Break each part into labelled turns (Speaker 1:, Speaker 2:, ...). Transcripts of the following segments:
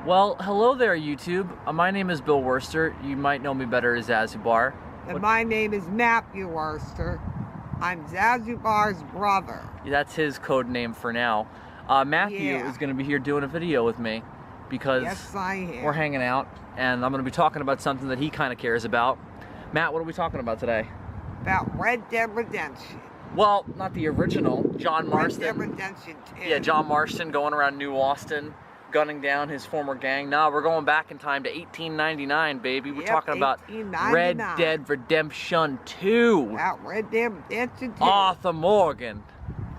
Speaker 1: Well, hello there, YouTube. My name is Bill Worster. You might know me better as Zazubaar.
Speaker 2: And my name is Matthew Worster. I'm Zazubaar's brother.
Speaker 1: That's his code name for now. Matthew is going to be here doing a video with me because
Speaker 2: yes, I am.
Speaker 1: We're hanging out, and I'm going to be talking about something that he kind of cares about. Matt, what are we talking about today?
Speaker 2: About Red Dead Redemption.
Speaker 1: Well, not the original. John Marston.
Speaker 2: Red Dead Redemption 2.
Speaker 1: Yeah, John Marston going around New Austin, gunning down his former gang. No, we're going back in time to 1899, baby. We're talking about Red Dead Redemption 2.
Speaker 2: About Red Dead Redemption 2.
Speaker 1: Arthur Morgan.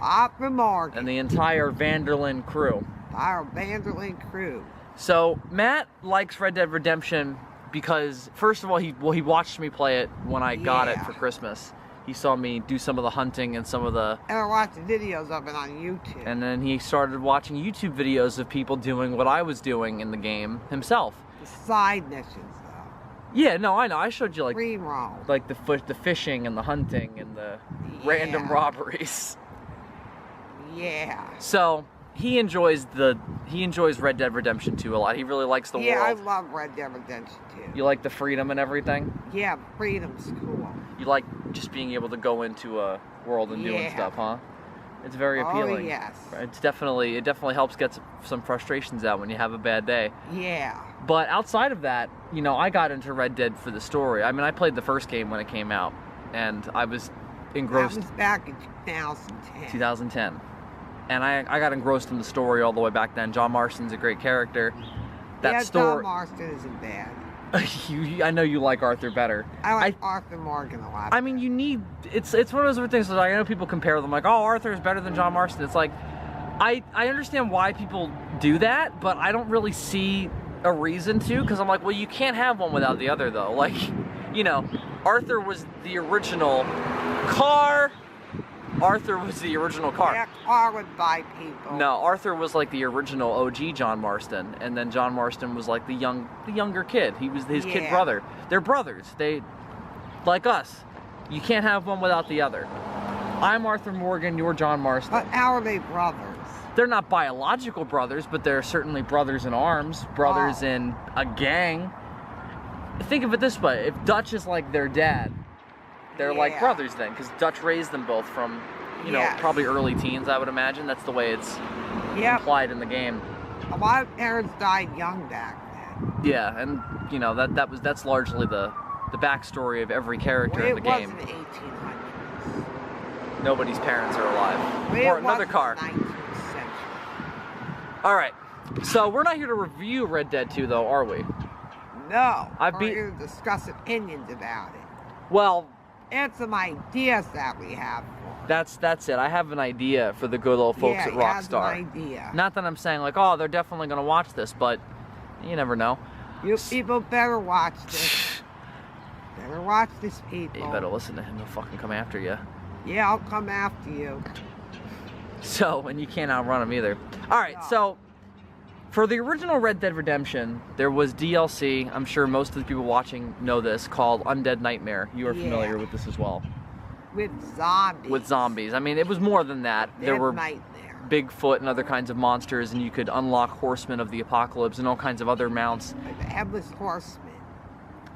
Speaker 2: Arthur Morgan.
Speaker 1: And the entire Vanderlyn crew.
Speaker 2: Our Vanderlyn crew.
Speaker 1: So, Matt likes Red Dead Redemption because, first of all, he watched me play it when I got it for Christmas. He saw me do some of the hunting and some of the...
Speaker 2: And I watched videos of it on YouTube.
Speaker 1: And then he started watching YouTube videos of people doing what I was doing in the game himself.
Speaker 2: The side missions, though.
Speaker 1: Yeah, no, I know. I showed you, like...
Speaker 2: Free roam.
Speaker 1: Like the fishing and the hunting and the random robberies.
Speaker 2: Yeah.
Speaker 1: So, he enjoys Red Dead Redemption 2 a lot. He really likes the world.
Speaker 2: Yeah, I love Red Dead Redemption 2.
Speaker 1: You like the freedom and everything?
Speaker 2: Yeah, freedom's cool.
Speaker 1: You like just being able to go into a world and doing stuff, huh? It's very appealing.
Speaker 2: Oh, yes.
Speaker 1: It definitely helps get some frustrations out when you have a bad day.
Speaker 2: Yeah.
Speaker 1: But outside of that, you know, I got into Red Dead for the story. I mean, I played the first game when it came out, and I was engrossed.
Speaker 2: That was back in 2010.
Speaker 1: 2010. And I got engrossed in the story all the way back then. John Marston's a great character.
Speaker 2: John Marston isn't bad.
Speaker 1: I know you like Arthur better.
Speaker 2: I like Arthur Morgan a lot.
Speaker 1: I mean, it's one of those weird things. Like, I know people compare them, like, oh, Arthur is better than John Marston. It's like, I understand why people do that, but I don't really see a reason to, because I'm like, well, you can't have one without the other, though. Like, you know, Arthur was the original car. Arthur was the original car.
Speaker 2: That car would buy people.
Speaker 1: No, Arthur was like the original OG John Marston, and then John Marston was like the younger kid. He was his kid brother. They're brothers. They, like us. You can't have one without the other. I'm Arthur Morgan, you're John Marston.
Speaker 2: But how are they brothers?
Speaker 1: They're not biological brothers, but they're certainly brothers in arms, brothers in a gang. Think of it this way, if Dutch is like their dad, they're like brothers then, because Dutch raised them both from, you know, probably early teens, I would imagine. That's the way it's implied in the game.
Speaker 2: A lot of parents died young back then.
Speaker 1: Yeah, and, you know, that's largely the backstory of every character in the game.
Speaker 2: It was in the 1800s.
Speaker 1: Nobody's parents are alive. Or another car.
Speaker 2: 19th century.
Speaker 1: Alright, so we're not here to review Red Dead 2, though, are we?
Speaker 2: No, we're here to discuss opinions about it.
Speaker 1: Well...
Speaker 2: and some ideas that we have for it.
Speaker 1: That's it. I have an idea for the good old folks at Rockstar.
Speaker 2: An idea.
Speaker 1: Not that I'm saying like, oh, they're definitely going to watch this, but you never know.
Speaker 2: You people better watch this. Better watch this, people.
Speaker 1: You better listen to him. He'll fucking come after you.
Speaker 2: Yeah, I'll come after you.
Speaker 1: So, and you can't outrun him either. All right, so for the original Red Dead Redemption, there was DLC, I'm sure most of the people watching know this, called Undead Nightmare. You are familiar with this as well.
Speaker 2: With zombies.
Speaker 1: With zombies. I mean, it was more than that. There were Bigfoot and other kinds of monsters, and you could unlock Horsemen of the Apocalypse and all kinds of other mounts.
Speaker 2: Like the Headless Horseman.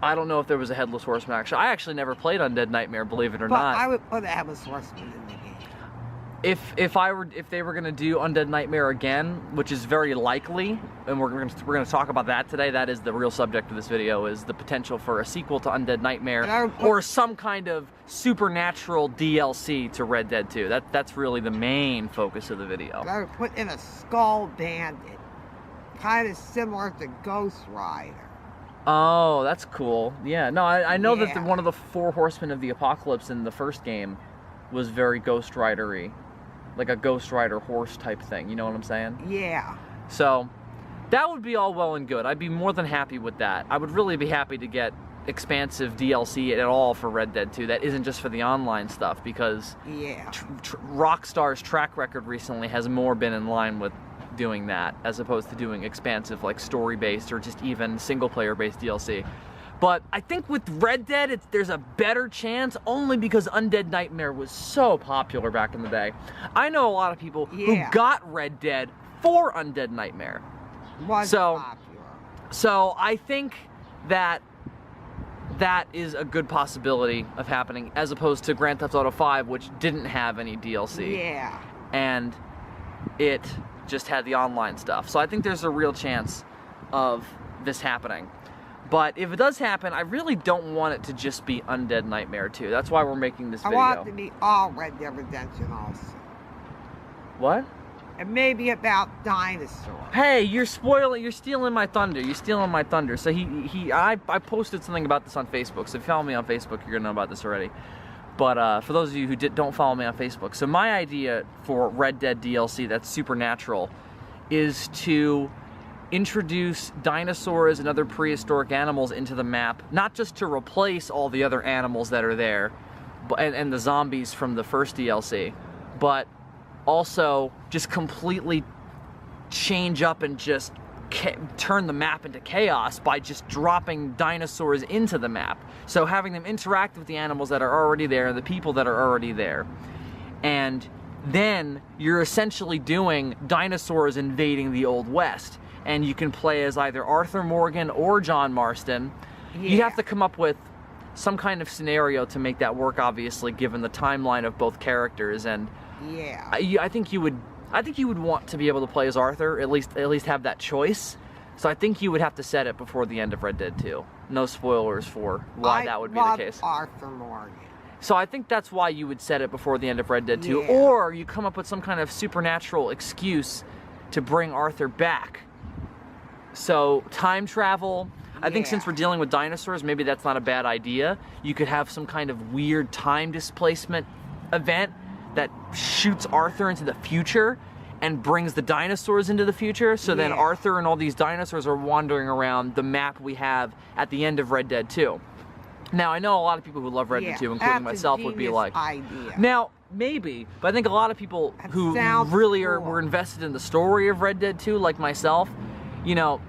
Speaker 1: I don't know if there was a Headless Horseman, actually. I actually never played Undead Nightmare, believe it or not.
Speaker 2: I would put a Headless Horseman in the game.
Speaker 1: If they were gonna do Undead Nightmare again, which is very likely, and we're gonna talk about that today. That is the real subject of this video, is the potential for a sequel to Undead Nightmare or some kind of supernatural DLC to Red Dead 2. That's really the main focus of the video.
Speaker 2: I would put in a Skull Bandit, kind of similar to Ghost Rider.
Speaker 1: Oh, that's cool. Yeah, no, I know that one of the 4 Horsemen of the Apocalypse in the first game was very Ghost Rider-y. Like a Ghost Rider horse type thing, you know what I'm saying?
Speaker 2: Yeah.
Speaker 1: So, that would be all well and good. I'd be more than happy with that. I would really be happy to get expansive DLC at all for Red Dead 2 that isn't just for the online stuff, because Rockstar's track record recently has more been in line with doing that, as opposed to doing expansive, like story-based or just even single-player-based DLC. But I think with Red Dead, there's a better chance, only because Undead Nightmare was so popular back in the day. I know a lot of people who got Red Dead for Undead Nightmare.
Speaker 2: Was popular.
Speaker 1: So I think that that is a good possibility of happening, as opposed to Grand Theft Auto 5, which didn't have any DLC.
Speaker 2: Yeah.
Speaker 1: And it just had the online stuff. So I think there's a real chance of this happening. But if it does happen, I really don't want it to just be Undead Nightmare 2. That's why we're making this video.
Speaker 2: I want it to be all Red Dead Redemption also.
Speaker 1: What?
Speaker 2: And maybe about dinosaurs.
Speaker 1: Hey, you're stealing my thunder. You're stealing my thunder. So I posted something about this on Facebook. So if you follow me on Facebook, you're gonna know about this already. But for those of you who don't follow me on Facebook, so my idea for Red Dead DLC that's supernatural is to introduce dinosaurs and other prehistoric animals into the map, not just to replace all the other animals that are there, and the zombies from the first DLC, but also just completely change up and just turn the map into chaos by just dropping dinosaurs into the map. So having them interact with the animals that are already there, the people that are already there. And then you're essentially doing dinosaurs invading the Old West. And you can play as either Arthur Morgan or John Marston.
Speaker 2: Yeah.
Speaker 1: You have to come up with some kind of scenario to make that work, obviously, given the timeline of both characters. And
Speaker 2: yeah,
Speaker 1: I think you would want to be able to play as Arthur, at least have that choice. So I think you would have to set it before the end of Red Dead 2. No spoilers for why that would be the case.
Speaker 2: Arthur Morgan.
Speaker 1: So I think that's why you would set it before the end of Red Dead 2,
Speaker 2: Yeah.
Speaker 1: or you come up with some kind of supernatural excuse to bring Arthur back. So time travel, I think since we're dealing with dinosaurs, maybe that's not a bad idea. You could have some kind of weird time displacement event that shoots Arthur into the future and brings the dinosaurs into the future. So then Arthur and all these dinosaurs are wandering around the map we have at the end of Red Dead 2. Now, I know a lot of people who love Red Dead 2, including myself, would be like, now, maybe, but I think a lot of people who really were invested in the story of Red Dead 2, like myself, you know,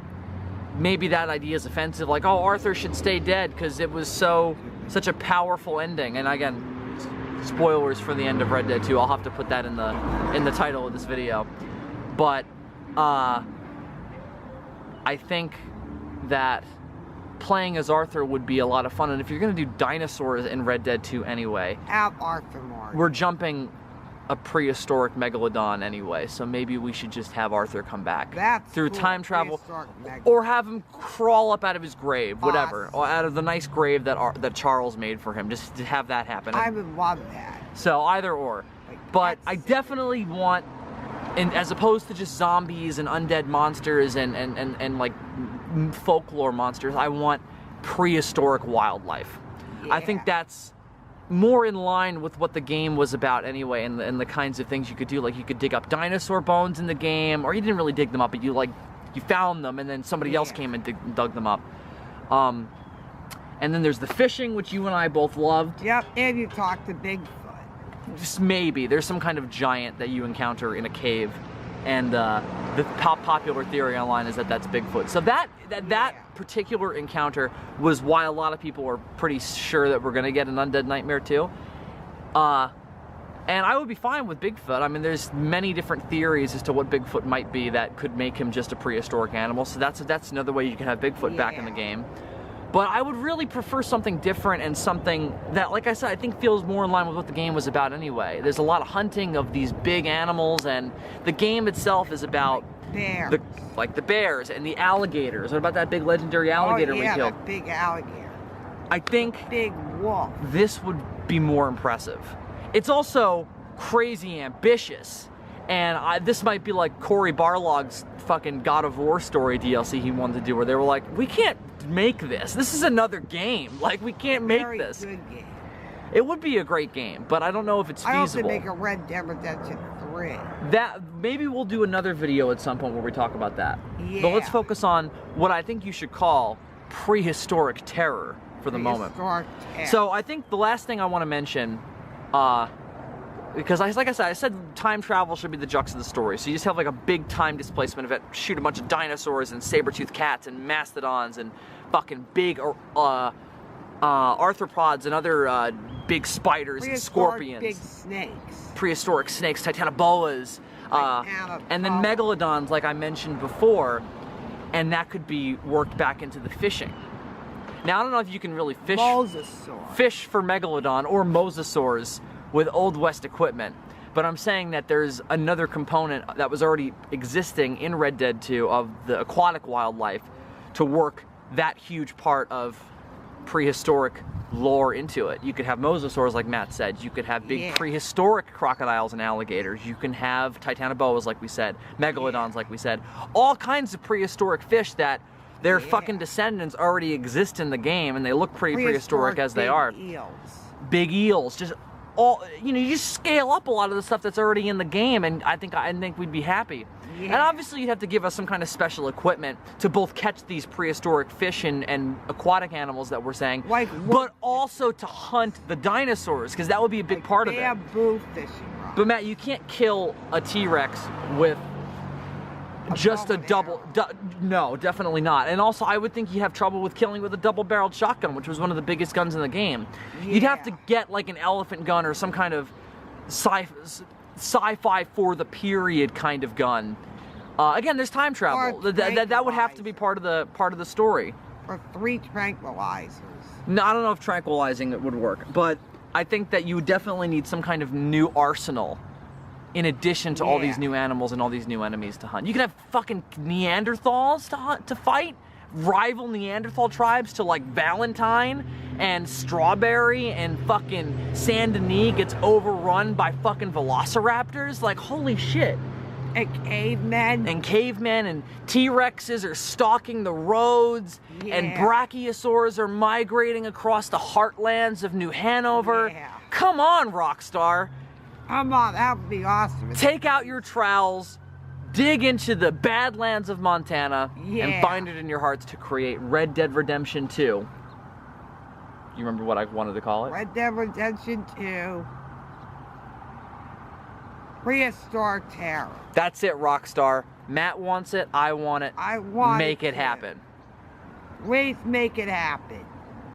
Speaker 1: maybe that idea is offensive, like, oh, Arthur should stay dead because it was such a powerful ending. And again, spoilers for the end of Red Dead 2. I'll have to put that in the title of this video. But I think that playing as Arthur would be a lot of fun, and if you're gonna do dinosaurs in Red Dead 2 anyway,
Speaker 2: have Arthur Morgan.
Speaker 1: We're jumping a prehistoric megalodon anyway, so maybe we should just have Arthur come back through time travel, or have him crawl up out of his grave, whatever, or out of the nice grave that Charles made for him, just to have that happen.
Speaker 2: I would love that.
Speaker 1: So either or, but I definitely want, and as opposed to just zombies and undead monsters and like folklore monsters, I want prehistoric wildlife. I think that's more in line with what the game was about anyway, and the kinds of things you could do. Like, you could dig up dinosaur bones in the game, or you didn't really dig them up, but you found them, and then somebody else came and dug them up. And then there's the fishing, which you and I both loved.
Speaker 2: Yep, and you talked to Bigfoot.
Speaker 1: Just maybe there's some kind of giant that you encounter in a cave, and the popular theory online is that that's Bigfoot. So that particular encounter was why a lot of people were pretty sure that we're gonna get an Undead Nightmare 2. And I would be fine with Bigfoot. I mean, there's many different theories as to what Bigfoot might be that could make him just a prehistoric animal. So that's another way you can have Bigfoot back in the game. But I would really prefer something different, and something that, like I said, I think feels more in line with what the game was about anyway. There's a lot of hunting of these big animals, and the game itself is about
Speaker 2: bears.
Speaker 1: the bears and the alligators. What about that big legendary alligator we killed?
Speaker 2: That big alligator.
Speaker 1: I think
Speaker 2: big wolf.
Speaker 1: This would be more impressive. It's also crazy ambitious, and this might be like Cory Barlog's fucking God of War story DLC he wanted to do, where they were like, we can't make this. This is another game. Like, we can't make this.
Speaker 2: Good game.
Speaker 1: It would be a great game, but I don't know if it's feasible.
Speaker 2: I hope they make a Red Dead Redemption 3.
Speaker 1: Maybe we'll do another video at some point where we talk about that.
Speaker 2: Yeah.
Speaker 1: But let's focus on what I think you should call prehistoric terror for the moment.
Speaker 2: Terror.
Speaker 1: So I think the last thing I want to mention, because like I said time travel should be the crux of the story. So you just have like a big time displacement event, shoot a bunch of dinosaurs and saber-toothed cats and mastodons and fucking big arthropods and other big spiders and scorpions.
Speaker 2: Big snakes.
Speaker 1: Prehistoric snakes, titanoboas, and then megalodons, like I mentioned before. and that could be worked back into the fishing. Now, I don't know if you can really fish for Megalodon or mosasaurs with Old West equipment, but I'm saying that there's another component that was already existing in Red Dead 2 of the aquatic wildlife to work that huge part of prehistoric lore into it. You could have mosasaurs, like Matt said. You could have big prehistoric crocodiles and alligators. You can have titanoboas, like we said, megalodons, like we said. All kinds of prehistoric fish that their fucking descendants already exist in the game, and they look pretty prehistoric as they are. Big eels, just all, you know, you just scale up a lot of the stuff that's already in the game, and I think we'd be happy. And obviously you'd have to give us some kind of special equipment to both catch these prehistoric fish and aquatic animals that we're saying, but also to hunt the dinosaurs, because that would be a big part of it.
Speaker 2: Bamboo fishing rod.
Speaker 1: But Matt, you can't kill a T-Rex with just a double, no, definitely not. And also, I would think you'd have trouble with killing with a double-barreled shotgun, which was one of the biggest guns in the game. You'd have to get like an elephant gun or some kind of sci-fi for the period kind of gun. Again, there's time travel. That would have to be part of the story.
Speaker 2: Or 3 tranquilizers.
Speaker 1: No, I don't know if tranquilizing it would work, but I think that you would definitely need some kind of new arsenal in addition to all these new animals and all these new enemies to hunt. You could have fucking Neanderthals to fight, rival Neanderthal tribes to like Valentine and Strawberry, and fucking Saint Denis gets overrun by fucking velociraptors. Like, holy shit.
Speaker 2: And cavemen.
Speaker 1: And T-Rexes are stalking the roads, and brachiosaurs are migrating across the heartlands of New Hanover. Come on, Rockstar.
Speaker 2: Come on, that would be awesome.
Speaker 1: Take out your trowels, dig into the Badlands of Montana, and bind it in your hearts to create Red Dead Redemption 2. You remember what I wanted to call it?
Speaker 2: Red Dead Redemption 2. Prehistoric terror.
Speaker 1: That's it, Rockstar. Matt wants it. I want it.
Speaker 2: I want it.
Speaker 1: Make it happen.
Speaker 2: Please make it happen.